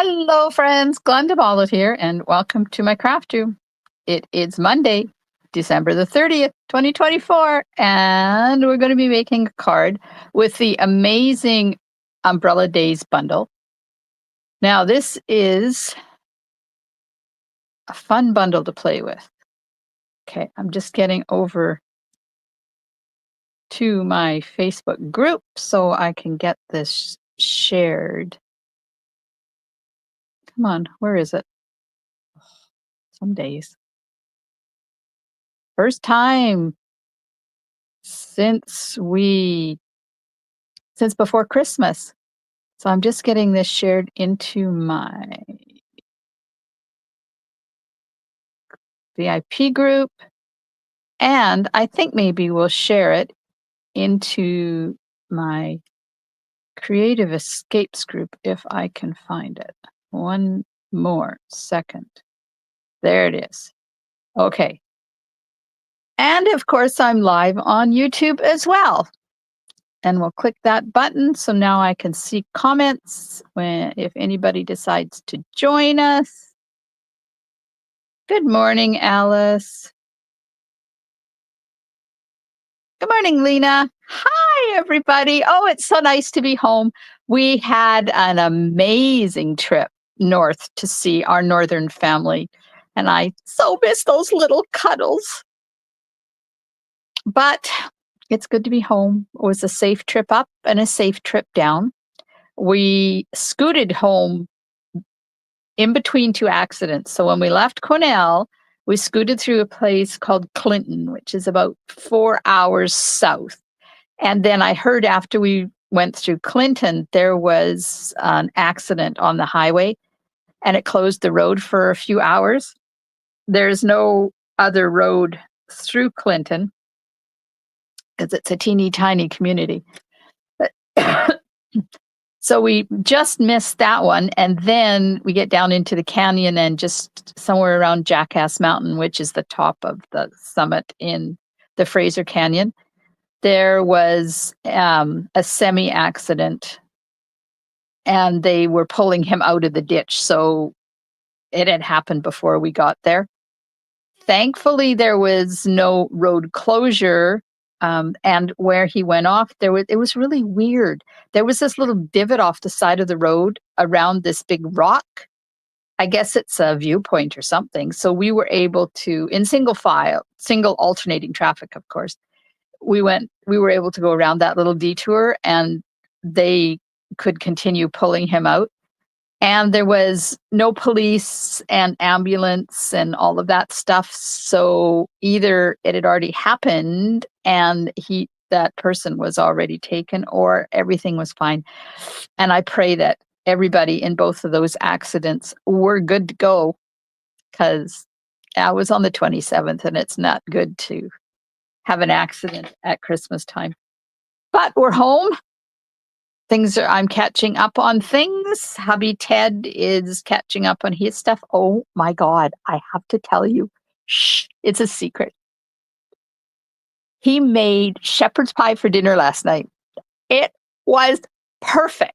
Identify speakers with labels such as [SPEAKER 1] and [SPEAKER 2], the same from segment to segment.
[SPEAKER 1] Hello, friends. Glenda Ballard here, and welcome to my craft room. It is Monday, December the 30th, 2024, and we're going to be making a card with the amazing Umbrella Days bundle. Now, this is a fun bundle to play with. Okay, I'm just getting over to my Facebook group so I can get this shared. Come on, where is it? Some days. First time since before Christmas. So I'm just getting this shared into my VIP group. And I think maybe we'll share it into my Creative Escapes group if I can find it. One more second. There it is. Okay. And of course, I'm live on YouTube as well. And we'll click that button so now I can see comments if anybody decides to join us. Good morning, Alice. Good morning, Lena. Hi, everybody. Oh, it's so nice to be home. We had an amazing trip north to see our northern family, and I so miss those little cuddles. But it's good to be home. It was a safe trip up and a safe trip down. We scooted home in between two accidents. So when we left Cornell, we scooted through a place called Clinton, which is about 4 hours south. And then I heard after we went through Clinton, there was an accident on the highway and it closed the road for a few hours. There's no other road through Clinton because it's a teeny tiny community. So we just missed that one. And then we get down into the canyon and just somewhere around Jackass Mountain, which is the top of the summit in the Fraser Canyon, there was a semi-accident and they were pulling him out of the ditch. So it had happened before we got there. Thankfully, there was no road closure. And where he went off, it was really weird. There was this little divot off the side of the road around this big rock. I guess it's a viewpoint or something. So we were able to, in single alternating traffic, of course, we were able to go around that little detour and they could continue pulling him out. And there was no police and ambulance and all of that stuff. So either it had already happened and that person was already taken, or everything was fine. And I pray that everybody in both of those accidents were good to go, because I was on the 27th and it's not good to have an accident at Christmas time. But we're home. I'm catching up on things. Hubby Ted is catching up on his stuff. Oh my God, I have to tell you. Shh, it's a secret. He made shepherd's pie for dinner last night. It was perfect.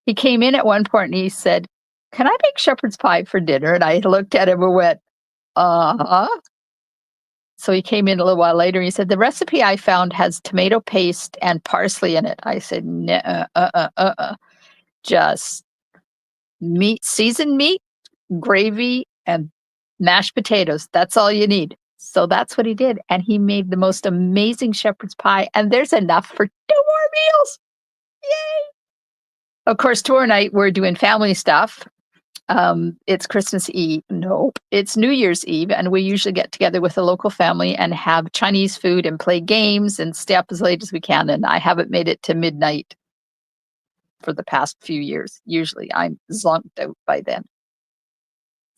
[SPEAKER 1] He came in at one point and he said, "Can I make shepherd's pie for dinner?" And I looked at him and went, "Uh-huh." So he came in a little while later and he said, "The recipe I found has tomato paste and parsley in it." I said, just meat, seasoned meat, gravy, and mashed potatoes. That's all you need." So that's what he did. And he made the most amazing shepherd's pie. And there's enough for 2 more meals. Yay! Of course, tomorrow night we're doing family stuff. It's Christmas Eve. Nope. It's New Year's Eve. And we usually get together with a local family and have Chinese food and play games and stay up as late as we can. And I haven't made it to midnight for the past few years. Usually I'm zonked out by then.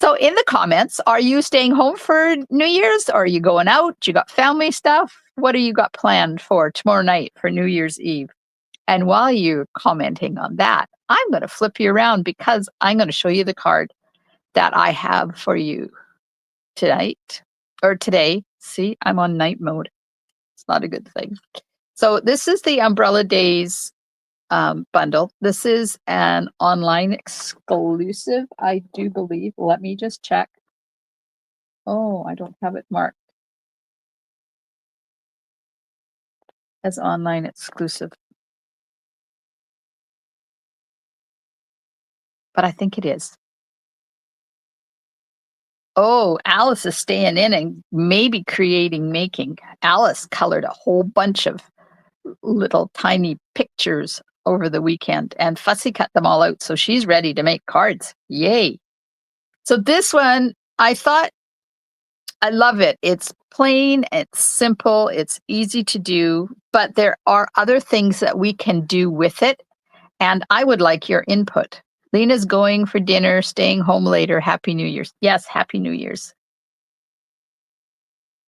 [SPEAKER 1] So in the comments, are you staying home for New Year's? Or are you going out? You got family stuff? What do you got planned for tomorrow night for New Year's Eve? And while you're commenting on that, I'm going to flip you around because I'm going to show you the card that I have for you tonight or today. See, I'm on night mode. It's not a good thing. So this is the Umbrella Days bundle. This is an online exclusive, I do believe. Let me just check. Oh, I don't have it marked as online exclusive. But I think it is. Oh, Alice is staying in and maybe making. Alice colored a whole bunch of little tiny pictures over the weekend and Fussy cut them all out. So she's ready to make cards. Yay. So this one, I thought, I love it. It's plain, it's simple, it's easy to do, but there are other things that we can do with it. And I would like your input. Lena's going for dinner, staying home later. Happy New Year's. Yes, Happy New Year's.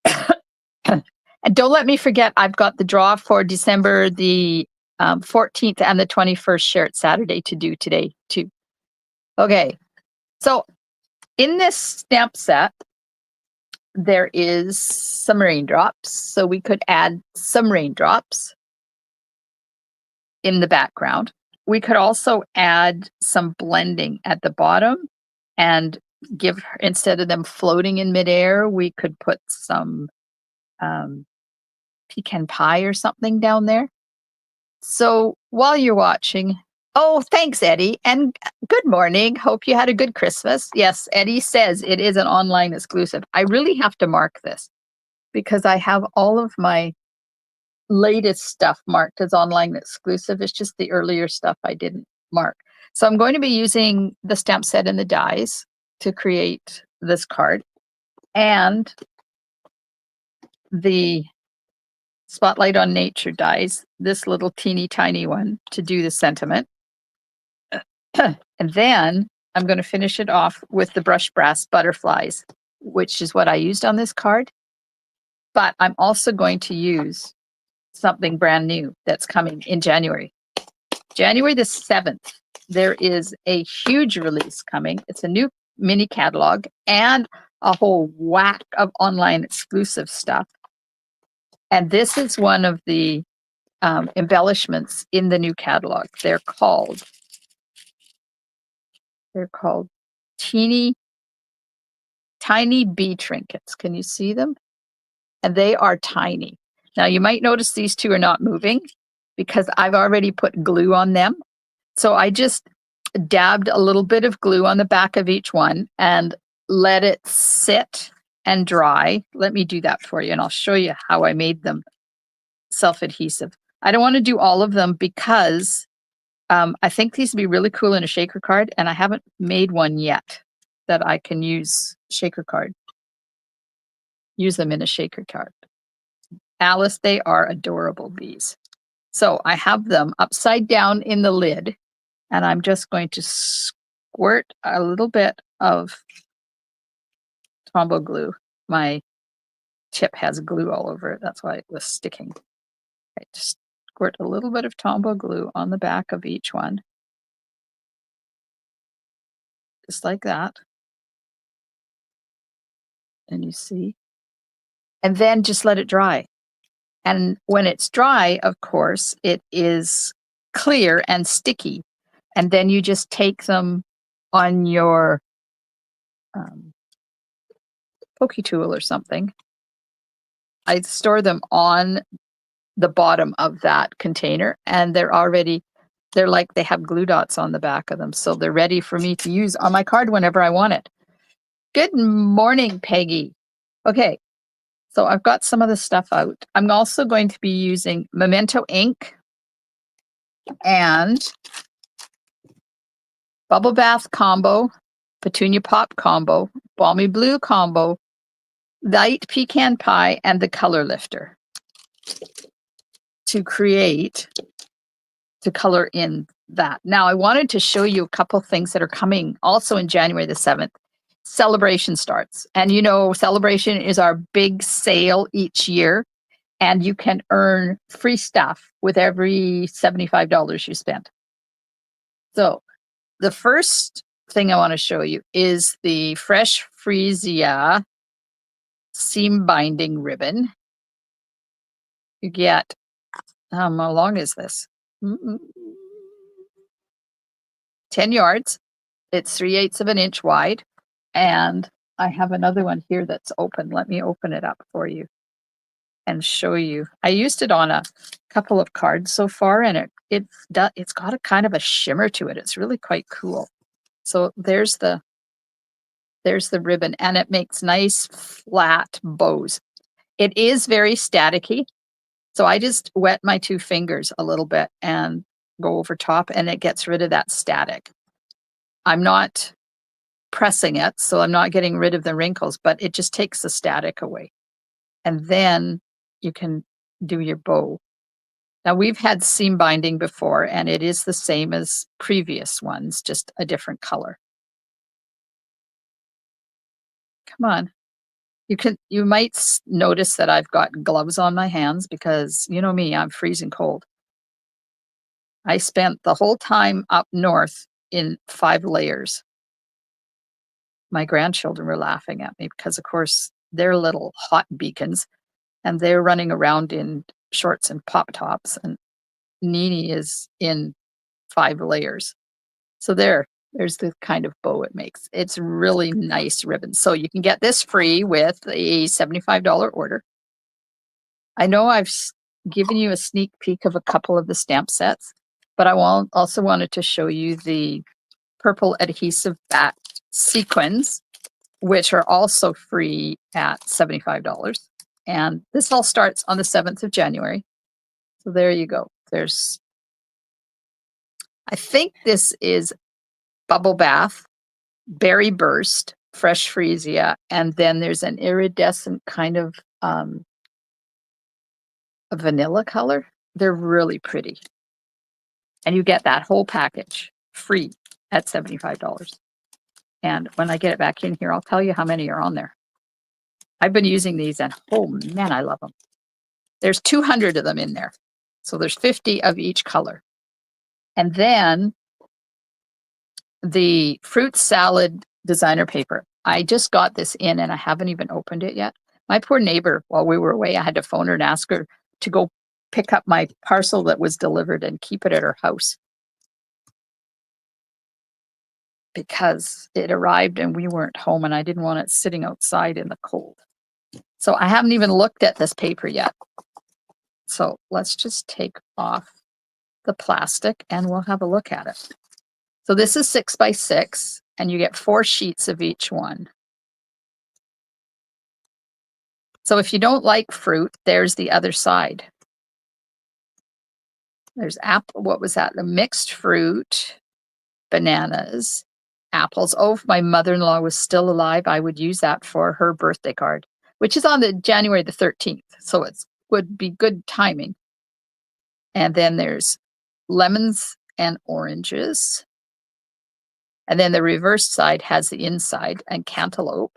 [SPEAKER 1] And don't let me forget, I've got the draw for December the 14th and the 21st shared Saturday to do today too. Okay, so in this stamp set, there is some raindrops. So we could add some raindrops in the background. We could also add some blending at the bottom and instead of them floating in midair, we could put some pecan pie or something down there. So while you're watching, oh, thanks, Eddie. And good morning. Hope you had a good Christmas. Yes, Eddie says it is an online exclusive. I really have to mark this because I have all of my latest stuff marked as online exclusive. It's just the earlier stuff I didn't mark. So I'm going to be using the stamp set and the dies to create this card and the Spotlight on Nature dies, this little teeny tiny one to do the sentiment. And then I'm going to finish it off with the brush brass butterflies, which is what I used on this card. But I'm also going to use something brand new that's coming in January. January the 7th, there is a huge release coming. It's a new mini catalog and a whole whack of online exclusive stuff. And this is one of the embellishments in the new catalog. They're called tiny bee trinkets. Can you see them? And they are tiny. Now you might notice these two are not moving because I've already put glue on them. So I just dabbed a little bit of glue on the back of each one and let it sit and dry. Let me do that for you and I'll show you how I made them self-adhesive. I don't want to do all of them because I think these would be really cool in a shaker card and I haven't made one yet that I can use use them in a shaker card. Alice, they are adorable bees. So I have them upside down in the lid and I'm just going to squirt a little bit of Tombow glue. My tip has glue all over it. That's why it was sticking. Okay, just squirt a little bit of Tombow glue on the back of each one. Just like that. And you see. And then just let it dry. And when it's dry, of course, it is clear and sticky. And then you just take them on your pokey tool or something. I store them on the bottom of that container and they're like they have glue dots on the back of them. So they're ready for me to use on my card whenever I want it. Good morning, Peggy. Okay, so I've got some of the stuff out. I'm also going to be using Memento ink and Bubble Bath combo, Petunia Pop combo, Balmy Blue combo, Light Pecan Pie, and the Color Lifter to color in that. Now, I wanted to show you a couple things that are coming also in January the 7th. Celebration starts. And you know, Celebration is our big sale each year. And you can earn free stuff with every $75 you spend. So the first thing I want to show you is the Fresh Freesia seam binding ribbon. You get, how long is this? 10 yards. It's 3/8 of an inch wide. And I have another one here that's open. Let me open it up for you and show you. I used it on a couple of cards so far, and it's got a kind of a shimmer to it. It's really quite cool. So there's the ribbon, and it makes nice flat bows. It is very staticky. So I just wet my 2 fingers a little bit and go over top, and it gets rid of that static. I'm not pressing it, so I'm not getting rid of the wrinkles, but it just takes the static away. And then you can do your bow. Now we've had seam binding before, and it is the same as previous ones, just a different color. Come on. You might notice that I've got gloves on my hands because you know me, I'm freezing cold. I spent the whole time up north in 5 layers. My grandchildren were laughing at me because, of course, they're little hot beacons and they're running around in shorts and pop tops, and Nini is in 5 layers. So there's the kind of bow it makes. It's really nice ribbon. So you can get this free with a $75 order. I know I've given you a sneak peek of a couple of the stamp sets, but I also wanted to show you the purple adhesive back sequins, which are also free at $75. And this all starts on the 7th of January. So there you go. I think this is Bubble Bath, Berry Burst, Fresh Freesia, and then there's an iridescent kind of a vanilla color. They're really pretty. And you get that whole package free at $75. And when I get it back in here, I'll tell you how many are on there. I've been using these, and oh man, I love them. There's 200 of them in there. So there's 50 of each color. And then the fruit salad designer paper. I just got this in and I haven't even opened it yet. My poor neighbor, while we were away, I had to phone her and ask her to go pick up my parcel that was delivered and keep it at her house, because it arrived and we weren't home and I didn't want it sitting outside in the cold. So I haven't even looked at this paper yet. So let's just take off the plastic and we'll have a look at it. So this is 6 by 6 and you get 4 sheets of each one. So if you don't like fruit, there's the other side. There's apple, what was that? The mixed fruit, bananas, apples. Oh, if my mother-in-law was still alive, I would use that for her birthday card, which is on the January the 13th. So it would be good timing. And then there's lemons and oranges. And then the reverse side has the inside and cantaloupe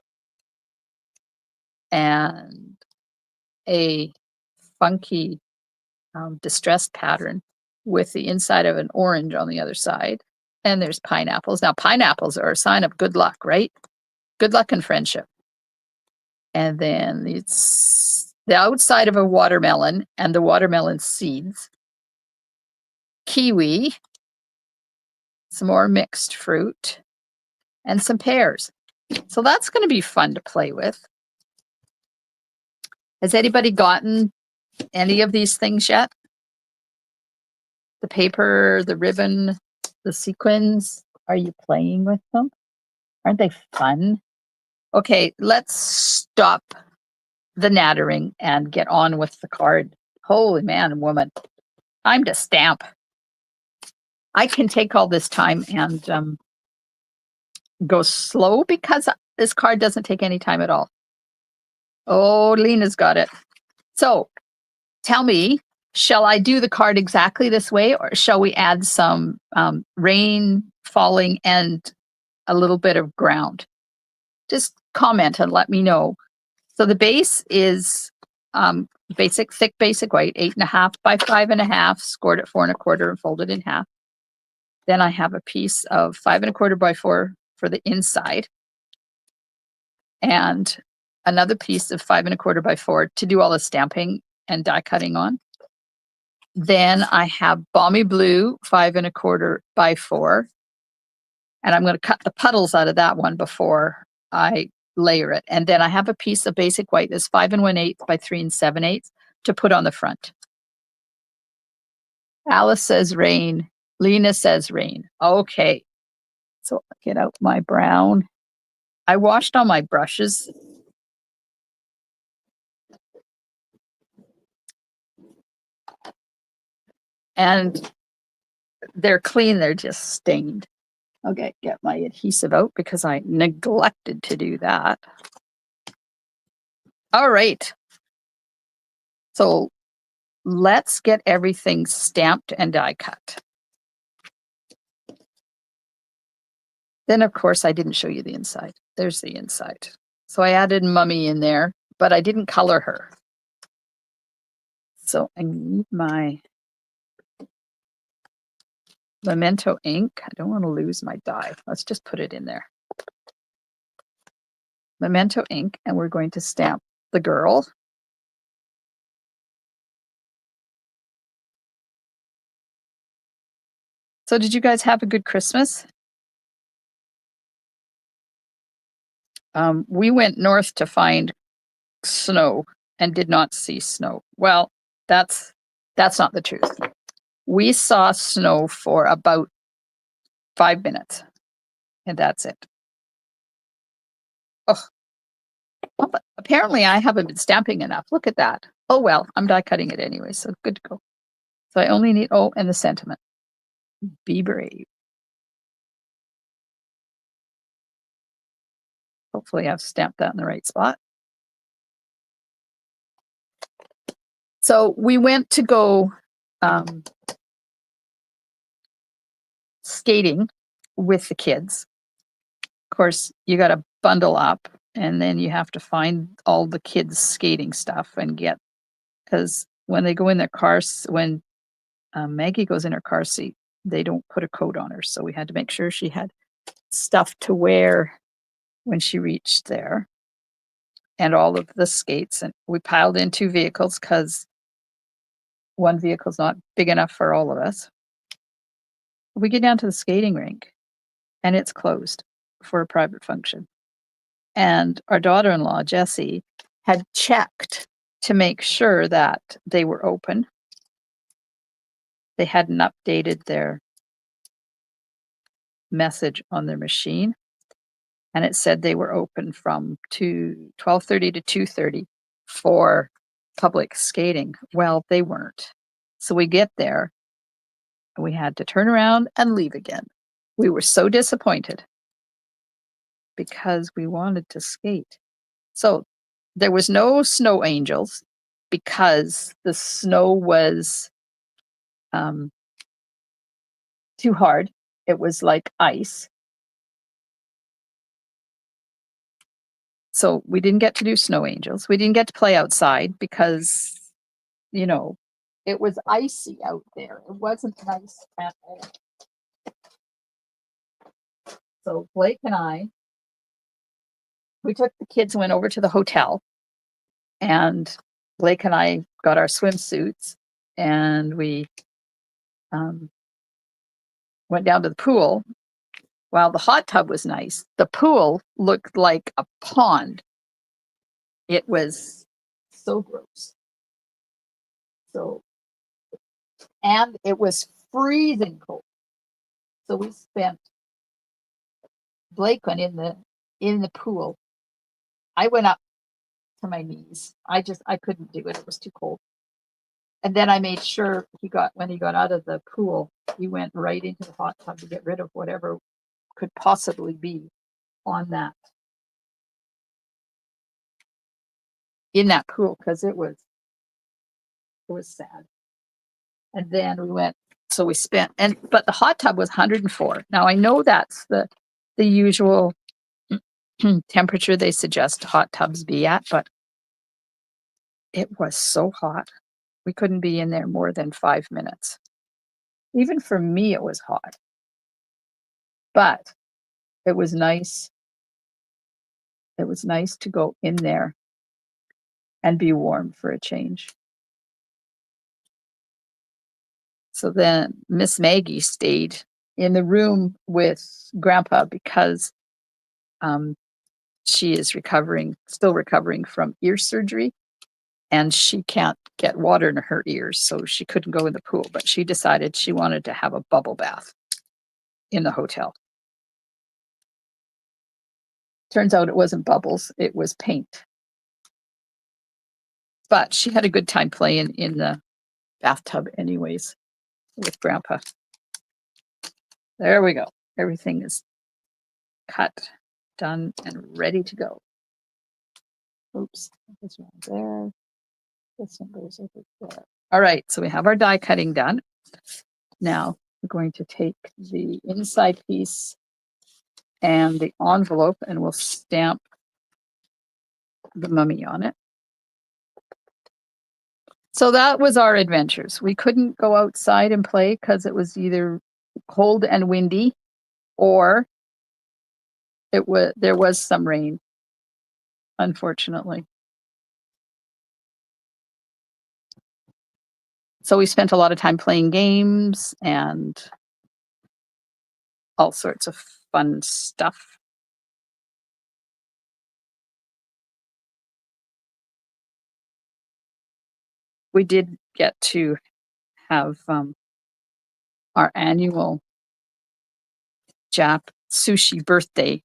[SPEAKER 1] and a funky distressed pattern with the inside of an orange on the other side. And there's pineapples. Now, pineapples are a sign of good luck, right? Good luck and friendship. And then it's the outside of a watermelon and the watermelon seeds. Kiwi, some more mixed fruit, and some pears. So that's going to be fun to play with. Has anybody gotten any of these things yet? The paper, the ribbon, the sequins. Are you playing with them? Aren't they fun? Okay, let's stop the nattering and get on with the card. Holy man and woman. Time to stamp. I can take all this time and go slow because this card doesn't take any time at all. Oh, Lena's got it. So tell me, shall I do the card exactly this way, or shall we add some rain falling and a little bit of ground? Just comment and let me know. So the base is basic, thick basic white, 8.5 by 5.5, scored at 4 1/4 and folded in half. Then I have a piece of 5 1/4 by 4 for the inside, and another piece of 5 1/4 by 4 to do all the stamping and die cutting on. Then I have balmy blue 5 1/4 by 4 And I'm going to cut the puddles out of that one before I layer it. And then I have a piece of basic white that's 5 1/8 by 3 7/8 to put on the front. Alice says rain. Lena says rain. Okay. So I'll get out my brown. I washed all my brushes. And they're clean, they're just stained. Okay, get my adhesive out because I neglected to do that. All right. So let's get everything stamped and die cut. Then, of course, I didn't show you the inside. There's the inside. So I added Mummy in there, but I didn't color her. So I need my Memento ink. I don't want to lose my die. Let's just put it in there. Memento ink, and we're going to stamp the girl. So did you guys have a good Christmas? We went north to find snow and did not see snow. Well, that's not the truth. We saw snow for about 5 minutes, and that's it. Oh, but apparently I haven't been stamping enough. Look at that. Oh well, I'm die cutting it anyway, so good to go. So I only need, oh, and the sentiment. Be brave. Hopefully I've stamped that in the right spot. So we went to go skating with the kids. Of course, you got to bundle up and then you have to find all the kids' skating stuff and get, because when they go in their cars, when Maggie goes in her car seat, they don't put a coat on her. So we had to make sure she had stuff to wear when she reached there and all of the skates. And we piled in 2 vehicles because one vehicle's not big enough for all of us. We get down to the skating rink and it's closed for a private function. And our daughter-in-law, Jessie, had checked to make sure that they were open. They hadn't updated their message on their machine. And it said they were open from 12:30 to 2:30 for public skating. Well, they weren't. So we get there and we had to turn around and leave again. We were so disappointed because we wanted to skate. So there was no snow angels because the snow was too hard. It was like ice. So we didn't get to do snow angels. We didn't get to play outside because, you know, it was icy out there. It wasn't nice at all. So Blake and I, we took the kids and went over to the hotel, and Blake and I got our swimsuits and we went down to the pool. While the hot tub was nice, the pool looked like a pond. It was so gross. So, and it was freezing cold. So we spent, Blake went in the pool. I went up to my knees. I couldn't do it. It was too cold. And then I made sure when he got out of the pool, he went right into the hot tub to get rid of whatever could possibly be on that, in that pool, because it was sad. And then we spent, but the hot tub was 104. Now I know that's the usual temperature they suggest hot tubs be at, but it was so hot. We couldn't be in there more than 5 minutes. Even for me, it was hot. But it was nice. It was nice to go in there and be warm for a change. So then Miss Maggie stayed in the room with Grandpa because she is still recovering from ear surgery, and she can't get water in her ears, so she couldn't go in the pool, but she decided she wanted to have a bubble bath in the hotel. Turns out it wasn't bubbles, it was paint. But she had a good time playing in the bathtub anyways with Grandpa. There we go. Everything is cut, done, and ready to go. Oops, this one there. This one goes over there. All right, so we have our die cutting done. Now we're going to take the inside piece and the envelope, and we'll stamp the mummy on it. So that was our adventures. We couldn't go outside and play because it was either cold and windy, or there was some rain, unfortunately. So we spent a lot of time playing games and all sorts of fun stuff. We did get to have our annual Jap sushi birthday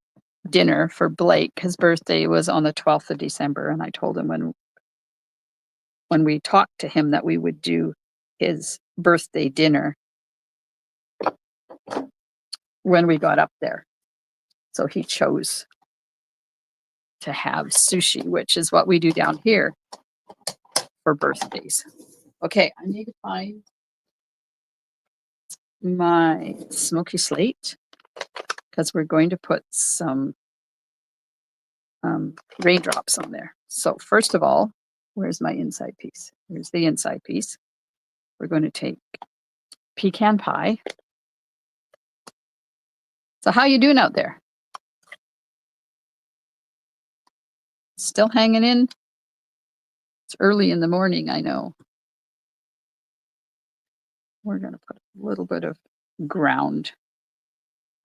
[SPEAKER 1] dinner for Blake. His birthday was on the 12th of December, and I told him when we talked to him that we would do his birthday dinner when we got up there. So he chose to have sushi, which is what we do down here for birthdays. Okay, I need to find my smoky slate because we're going to put some raindrops on there. So first of all, where's my inside piece? Here's the inside piece. We're going to take pecan pie. So how you doing out there? Still hanging in? It's early in the morning, I know. We're going to put a little bit of ground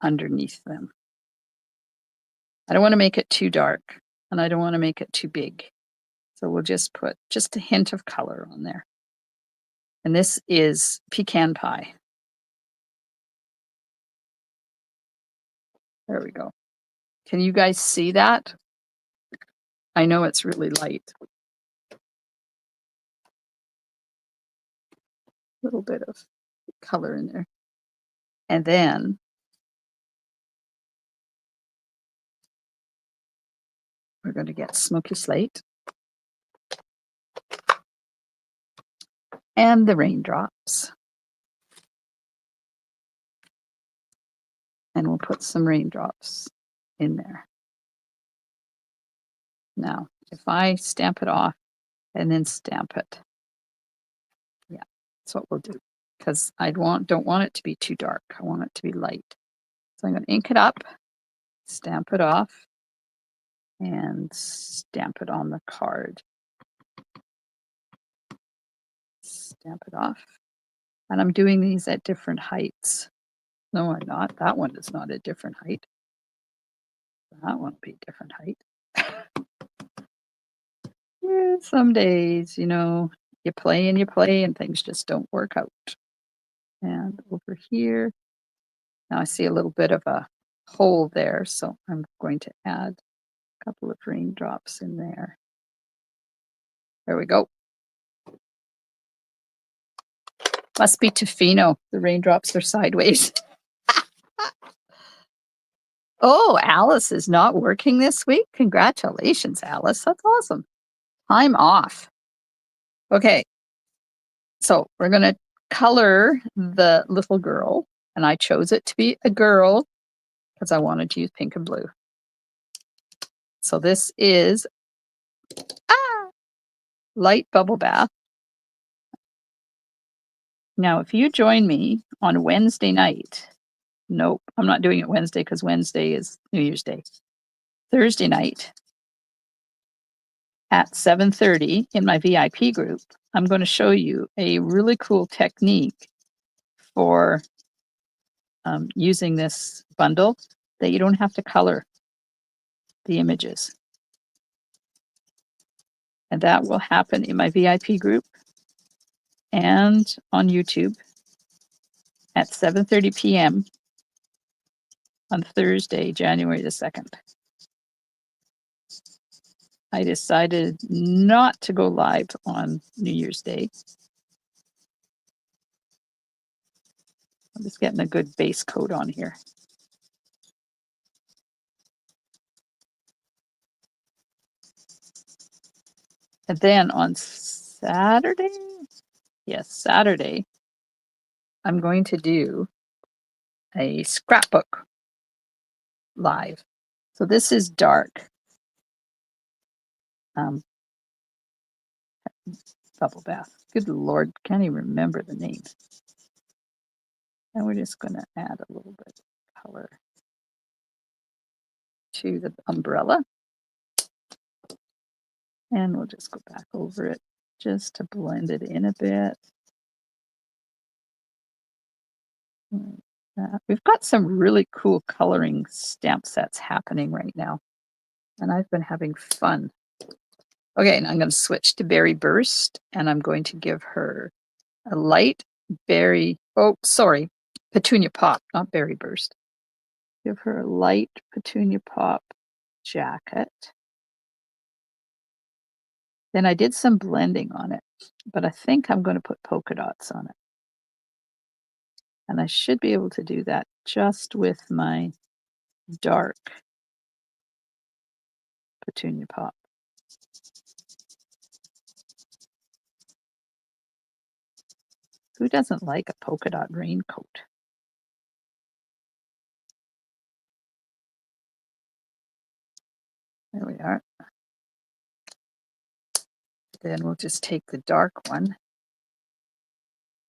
[SPEAKER 1] underneath them. I don't want to make it too dark, and I don't want to make it too big. So we'll just put just a hint of color on there. And this is pecan pie. There we go. Can you guys see that? I know it's really light. A little bit of color in there. And then we're going to get smoky slate and the raindrops. And we'll put some raindrops in there. Now, if I stamp it off and then stamp it, yeah, that's what we'll do. Because I don't want it to be too dark. I want it to be light. So I'm going to ink it up, stamp it off, and stamp it on the card. Stamp it off. And I'm doing these at different heights. No, I'm not. That one is not a different height. That one will be a different height. Yeah, some days, you play and things just don't work out. And over here, now I see a little bit of a hole there, so I'm going to add a couple of raindrops in there. There we go. Must be Tofino. The raindrops are sideways. Oh, Alice is not working this week. Congratulations, Alice. That's awesome. Time off. Okay. So we're going to color the little girl, and I chose it to be a girl because I wanted to use pink and blue. So this is light bubble bath. Now, if you join me on Wednesday night, nope, I'm not doing it Wednesday because Wednesday is New Year's Day. Thursday night at 7:30 in my VIP group, I'm going to show you a really cool technique for using this bundle that you don't have to color the images. And that will happen in my VIP group and on YouTube at 7:30 p.m. on Thursday, January the 2nd. I decided not to go live on New Year's Day. I'm just getting a good base coat on here. And then on Saturday, yes, Saturday, I'm going to do a scrapbook live. So this is dark. Bubble bath. Good Lord, can't even remember the name. And we're just going to add a little bit of color to the umbrella. And we'll just go back over it just to blend it in a bit. We've got some really cool coloring stamp sets happening right now, and I've been having fun. Okay, and I'm going to switch to Berry Burst, and I'm going to give her a light berry, Petunia Pop, not Berry Burst. Give her a light Petunia Pop jacket. Then I did some blending on it, but I think I'm going to put polka dots on it. And I should be able to do that just with my dark Petunia Pop. Who doesn't like a polka dot raincoat? There we are. Then we'll just take the dark one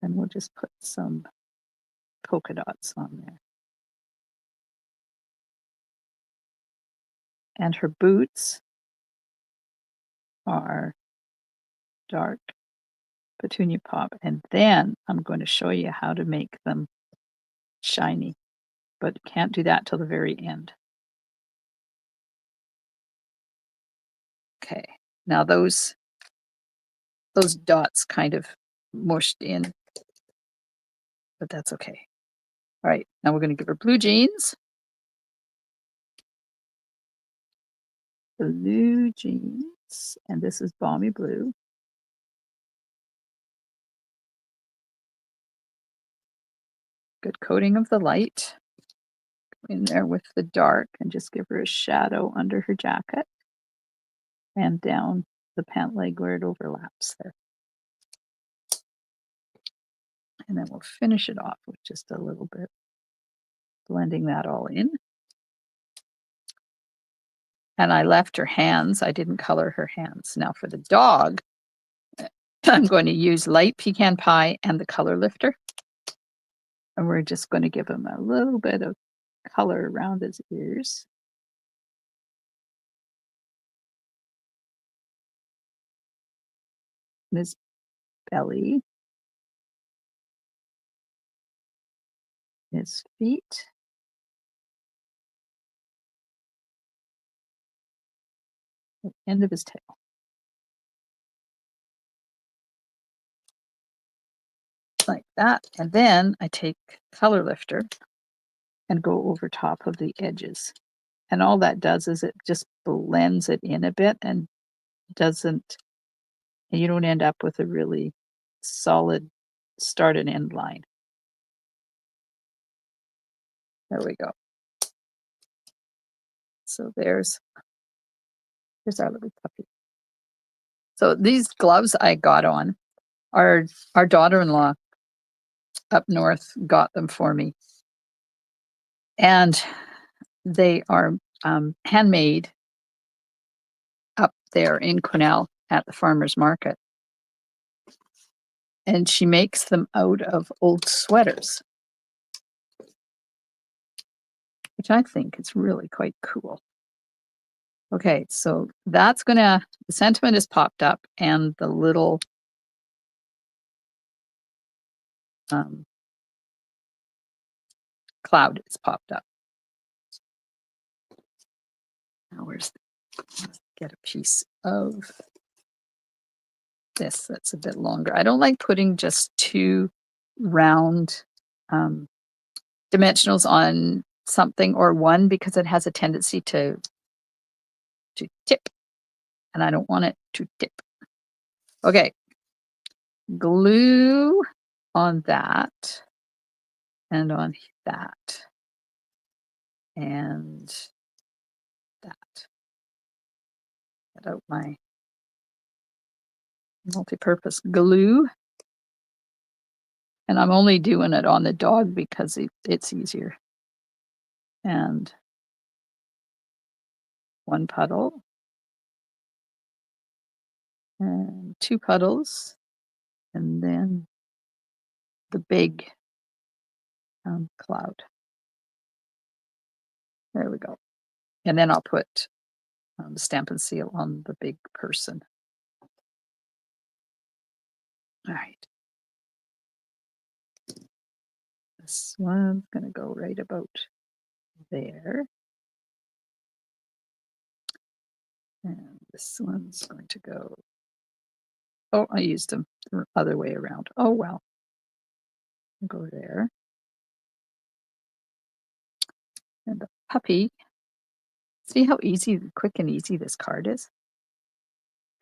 [SPEAKER 1] and we'll just put some polka dots on there. And her boots are dark Petunia Pop. And then I'm going to show you how to make them shiny, but can't do that till the very end. Okay, now those dots kind of mushed in, but that's okay. All right, now we're going to give her blue jeans. Blue jeans, and this is Balmy Blue. Good coating of the light in there with the dark, and just give her a shadow under her jacket and down the pant leg where it overlaps there. And then we'll finish it off with just a little bit, blending that all in. And I left her hands. I didn't color her hands. Now for the dog, I'm going to use light pecan pie and the color lifter. And we're just going to give him a little bit of color around his ears. And his belly. His feet. The end of his tail. Like that. And then I take color lifter and go over top of the edges. And all that does is it just blends it in a bit and you don't end up with a really solid start and end line. There we go. So there's our little puppy. So these gloves I got on, our daughter-in-law up north got them for me. And they are handmade up there in Quesnel at the farmer's market. And she makes them out of old sweaters, which I think is really quite cool. Okay, so that's the sentiment is popped up and the little cloud is popped up. Now let's get a piece of this that's a bit longer. I don't like putting just two round dimensionals on something or one because it has a tendency to tip, and I don't want it to tip. Okay, glue on that and on that and that. Get out my multi-purpose glue. And I'm only doing it on the dog because it's easier. And one puddle and two puddles, and then the big cloud. There we go. And then I'll put the Stampin' Seal on the big person. All right. This one's going to go right about there. And this one's going to go. Oh, I used them the other way around. Oh, well. I'll go there. And the puppy. See how easy, quick and easy this card is?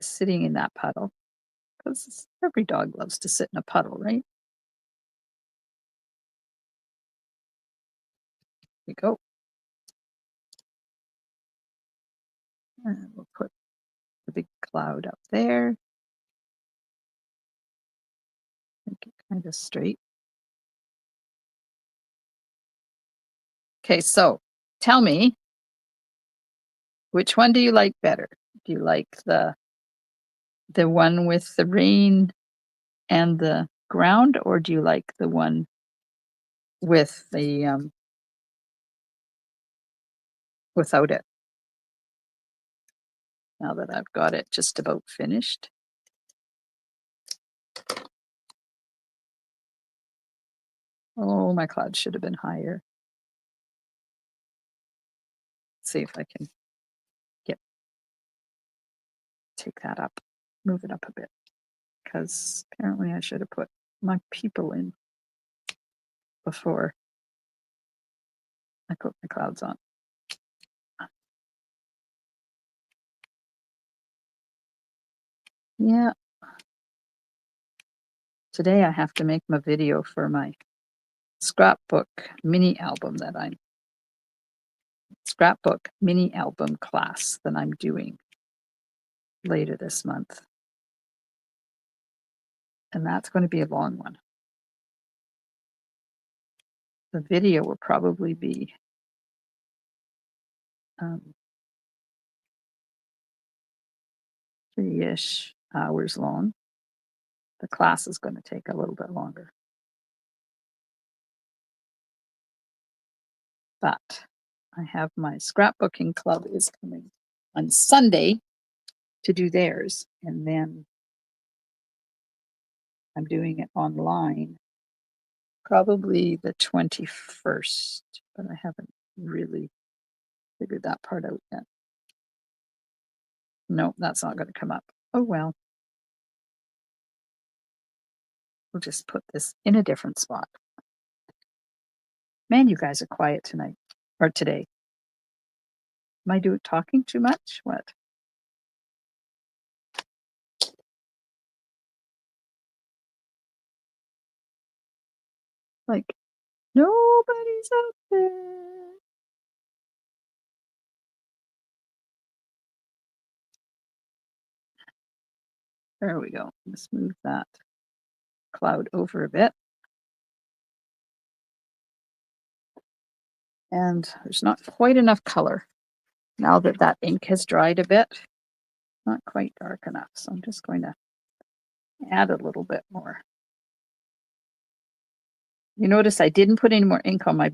[SPEAKER 1] Sitting in that puddle. Because every dog loves to sit in a puddle, right? There we go. And we'll put the big cloud up there. Make it kind of straight. Okay, so tell me, which one do you like better? Do you like the one with the rain and the ground, or do you like the one with the without it? Now that I've got it just about finished. Oh, my cloud should have been higher. Let's see if I can take that up, move it up a bit, because apparently I should have put my people in before I put my clouds on. Yeah. Today I have to make my video for my scrapbook mini album class that I'm doing later this month. And that's going to be a long one. The video will probably be 3-ish hours long. The class is going to take a little bit longer. But I have my scrapbooking club is coming on Sunday to do theirs, and then I'm doing it online probably the 21st, but I haven't really figured that part out yet. No, that's not going to come up. Oh well. We'll just put this in a different spot. Man, you guys are quiet tonight or today. Am I talking too much? What? Like nobody's up there. There we go. Let's move that cloud over a bit. And there's not quite enough color. Now that that ink has dried a bit, not quite dark enough. So I'm just going to add a little bit more. You notice I didn't put any more ink on my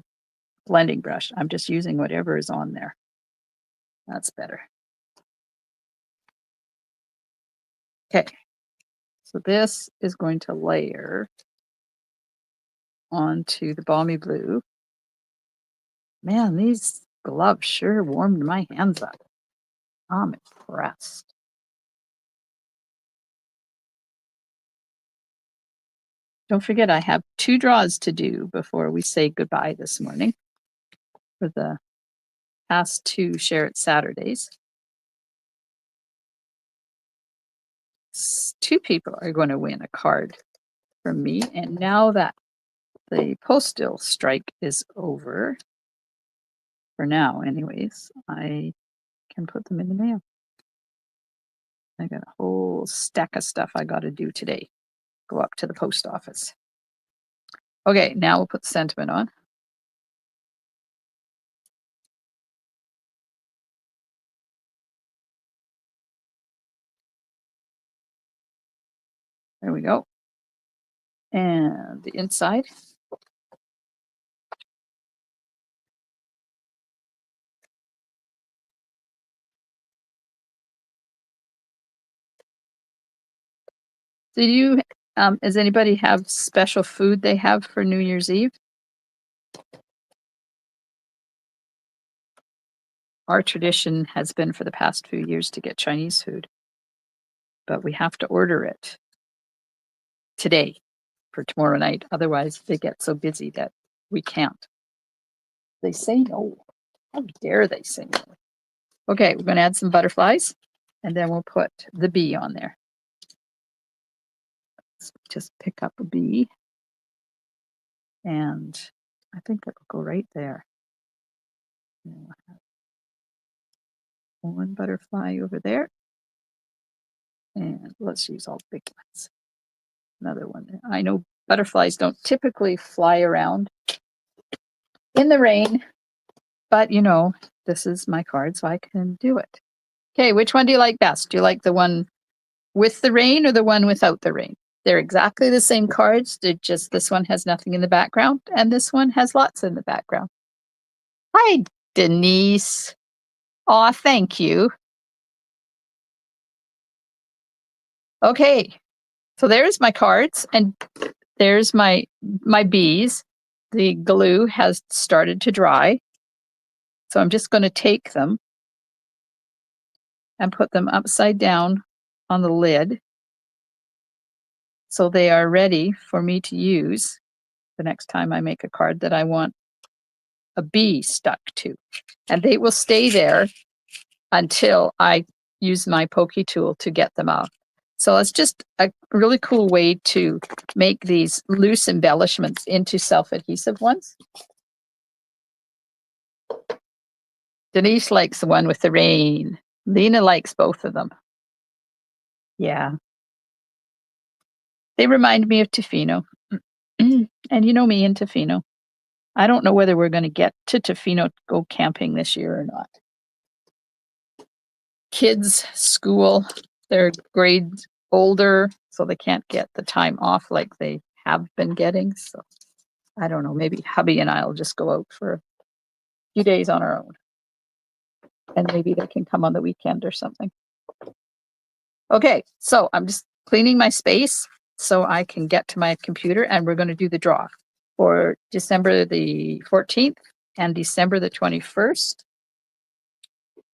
[SPEAKER 1] blending brush. I'm just using whatever is on there. That's better. Okay, so this is going to layer onto the balmy blue. Man, these gloves sure warmed my hands up. I'm impressed. Don't forget, I have 2 draws to do before we say goodbye this morning for the past 2 Share It Saturdays. 2 people are going to win a card from me. And now that the postal strike is over, for now anyways, I can put them in the mail. I got a whole stack of stuff I got to do today. Go up to the post office. Okay, now we'll put the sentiment on. There we go. And the inside. Do you, does anybody have special food they have for New Year's Eve? Our tradition has been for the past few years to get Chinese food, but we have to order it today for tomorrow night. Otherwise, they get so busy that we can't. They say no. How dare they say no? Okay, we're going to add some butterflies, and then we'll put the bee on there. Let's just pick up a bee, and I think it'll go right there. We'll have one butterfly over there, and let's use all the big ones. Another one there. I know butterflies don't typically fly around in the rain, but you know, this is my card, so I can do it. Okay, which one do you like best? Do you like the one with the rain or the one without the rain? They're exactly the same cards. They're just this one has nothing in the background and this one has lots in the background. Hi, Denise. Aw, thank you. Okay, so there's my cards and there's my bees. The glue has started to dry. So I'm just going to take them and put them upside down on the lid so they are ready for me to use the next time I make a card that I want a bee stuck to. And they will stay there until I use my pokey tool to get them out. So it's just a really cool way to make these loose embellishments into self-adhesive ones. Denise likes the one with the rain. Lena likes both of them. Yeah. They remind me of Tofino. And you know me and Tofino. I don't know whether we're going to get to Tofino to go camping this year or not. Kids, school, they're grades older, so they can't get the time off like they have been getting. So I don't know, maybe hubby and I'll just go out for a few days on our own. And maybe they can come on the weekend or something. Okay, so I'm just cleaning my space so I can get to my computer and we're going to do the draw for December the 14th and December the 21st.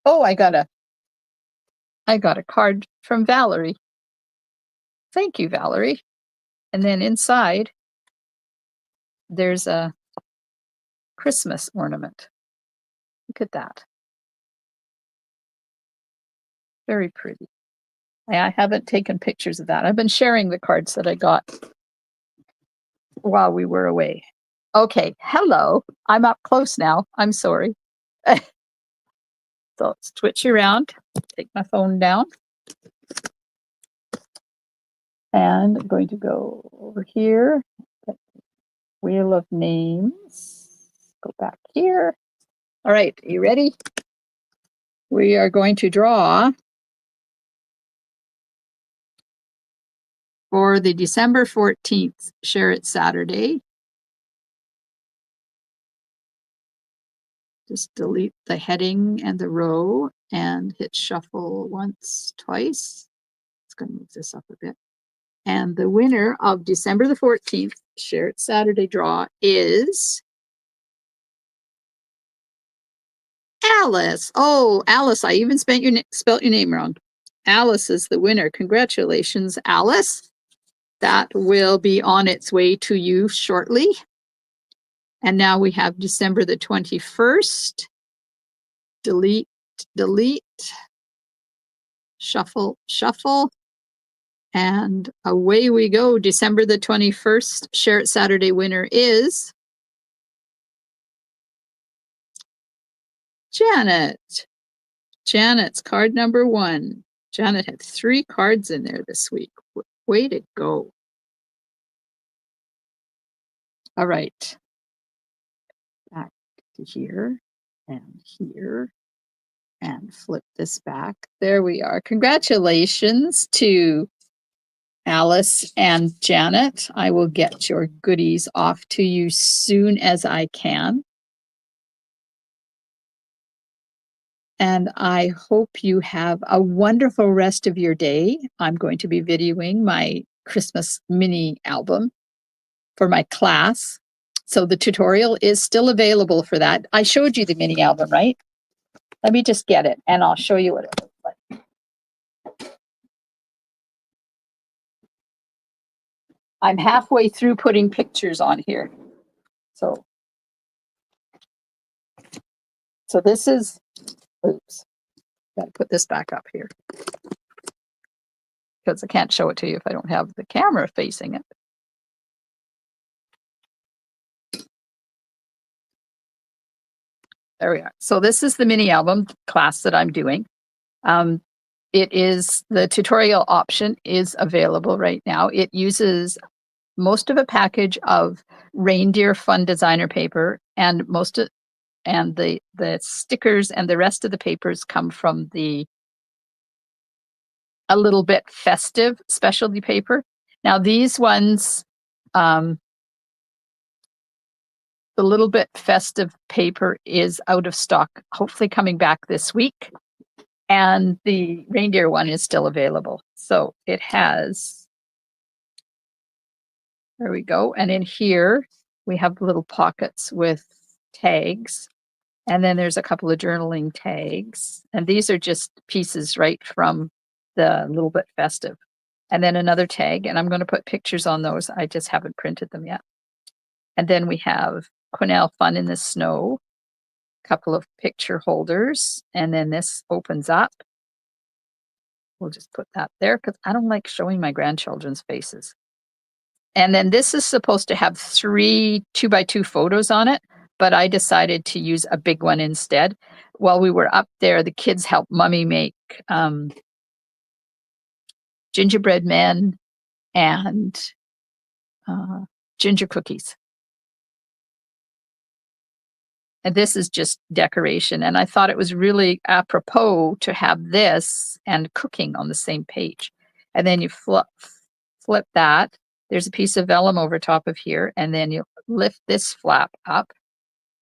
[SPEAKER 1] Oh, I got a card from Valerie. Thank you, Valerie. And then inside, there's a Christmas ornament. Look at that. Very pretty. I haven't taken pictures of that. I've been sharing the cards that I got while we were away. Okay, hello. I'm up close now. I'm sorry. So let's switch around, take my phone down. And I'm going to go over here, Wheel of Names, go back here. All right, are you ready? We are going to draw for the December 14th Share It Saturday. Just delete the heading and the row and hit shuffle once, twice. It's going to move this up a bit. And the winner of December the 14th Share It Saturday draw is Alice. Oh, Alice, I even spelled your name wrong. Alice is the winner. Congratulations, Alice. That will be on its way to you shortly. And now we have December the 21st. Delete, delete, shuffle, shuffle. And away we go. December the 21st. Share It Saturday winner is Janet. Janet's card number 1. Janet had 3 cards in there this week. Way to go. All right. Back to here and here and flip this back. There we are. Congratulations to Alice and Janet. I will get your goodies off to you soon as I can. And I hope you have a wonderful rest of your day. I'm going to be videoing my Christmas mini album for my class. So the tutorial is still available for that. I showed you the mini album, right? Let me just get it and I'll show you what it looks like. I'm halfway through putting pictures on here. So this is, oops, got to put this back up here because I can't show it to you if I don't have the camera facing it. There we are. So this is the mini album class that I'm doing. It is, the tutorial option is available right now. It uses most of a package of reindeer fun designer paper, and the stickers and the rest of the papers come from the A Little Bit Festive specialty paper. Now these ones, the Little Bit Festive paper is out of stock, hopefully coming back this week. And the reindeer one is still available. So it has, there we go. And in here, we have little pockets with tags. And then there's a couple of journaling tags. And these are just pieces right from the Little Bit Festive. And then another tag, and I'm going to put pictures on those. I just haven't printed them yet. And then we have Quenelle Fun in the Snow, a couple of picture holders, and then this opens up. We'll just put that there because I don't like showing my grandchildren's faces. And then this is supposed to have 3 2x2 photos on it, but I decided to use a big one instead. While we were up there, the kids helped Mommy make gingerbread men and ginger cookies. And this is just decoration. And I thought it was really apropos to have this and cooking on the same page. And then you flip that. There's a piece of vellum over top of here. And then you lift this flap up.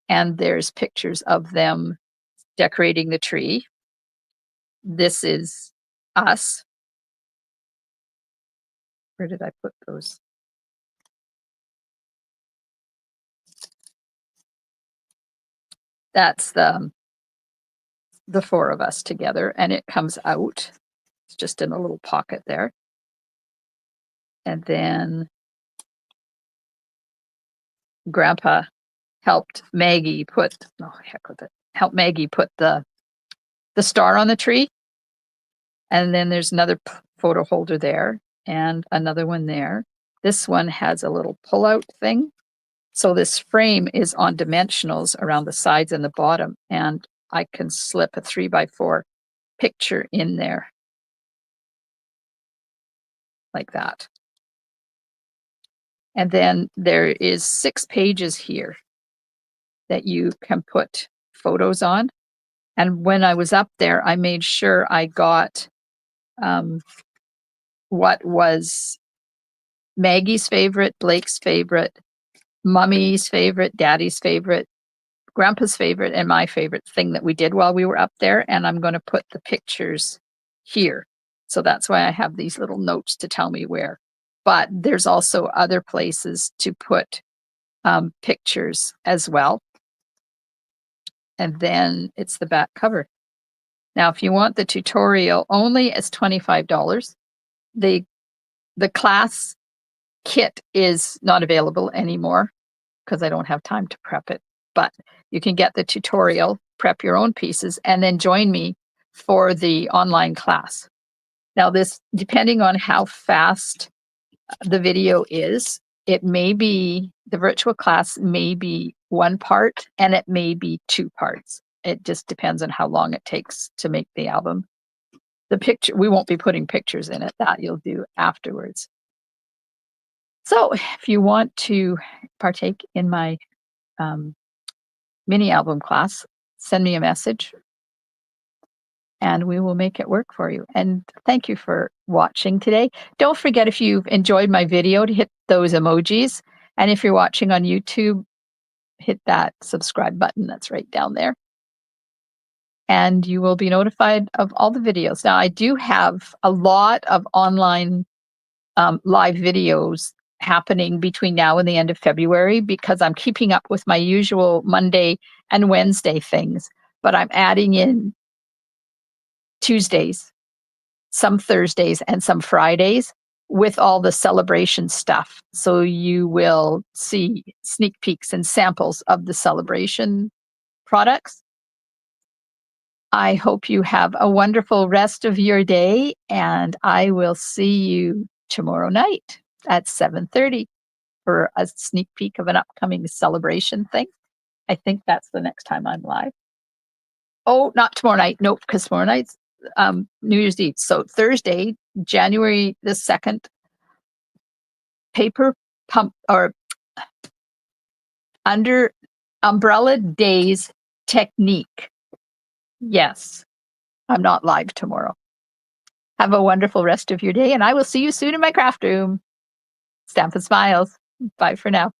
[SPEAKER 1] And there's pictures of them decorating the tree. This is us. Where did I put those? That's the 4 of us together, and it comes out. It's just in a little pocket there. And then Grandpa helped Maggie put, helped Maggie put the star on the tree. And then there's another photo holder there and another one there. This one has a little pull-out thing. So this frame is on dimensionals around the sides and the bottom, and I can slip a 3x4 picture in there like that. And then there is 6 pages here that you can put photos on. And when I was up there, I made sure I got what was Maggie's favorite, Blake's favorite, Mummy's favorite, Daddy's favorite, Grandpa's favorite, and my favorite thing that we did while we were up there. And I'm going to put the pictures here. So that's why I have these little notes to tell me where. But there's also other places to put pictures as well. and then it's the back cover. Now, if you want the tutorial only, it's $25. The class kit is not available anymore because I don't have time to prep it, but you can get the tutorial, prep your own pieces, and then join me for the online class. Now, this, depending on how fast the video is, it may be, the virtual class may be one part and it may be two parts. It just depends on how long it takes to make the album. The picture, we won't be putting pictures in it, that you'll do afterwards. So if you want to partake in my mini album class, send me a message and we will make it work for you. And thank you for watching today. Don't forget, if you've enjoyed my video, to hit those emojis. And if you're watching on YouTube, hit that subscribe button that's right down there. And you will be notified of all the videos. Now, I do have a lot of online live videos happening between now and the end of February because I'm keeping up with my usual Monday and Wednesday things, but I'm adding in Tuesdays, some Thursdays, and some Fridays with all the celebration stuff. So you will see sneak peeks and samples of the celebration products. I hope you have a wonderful rest of your day, and I will see you tomorrow night at 7:30 for a sneak peek of an upcoming celebration thing. I think that's the next time I'm live. Oh, not tomorrow night. Nope, because tomorrow night's New Year's Eve. So Thursday, January the 2nd, paper pump or under Umbrella Days technique. Yes, I'm not live tomorrow. Have a wonderful rest of your day, and I will see you soon in my craft room. Stamp and smiles. Bye for now.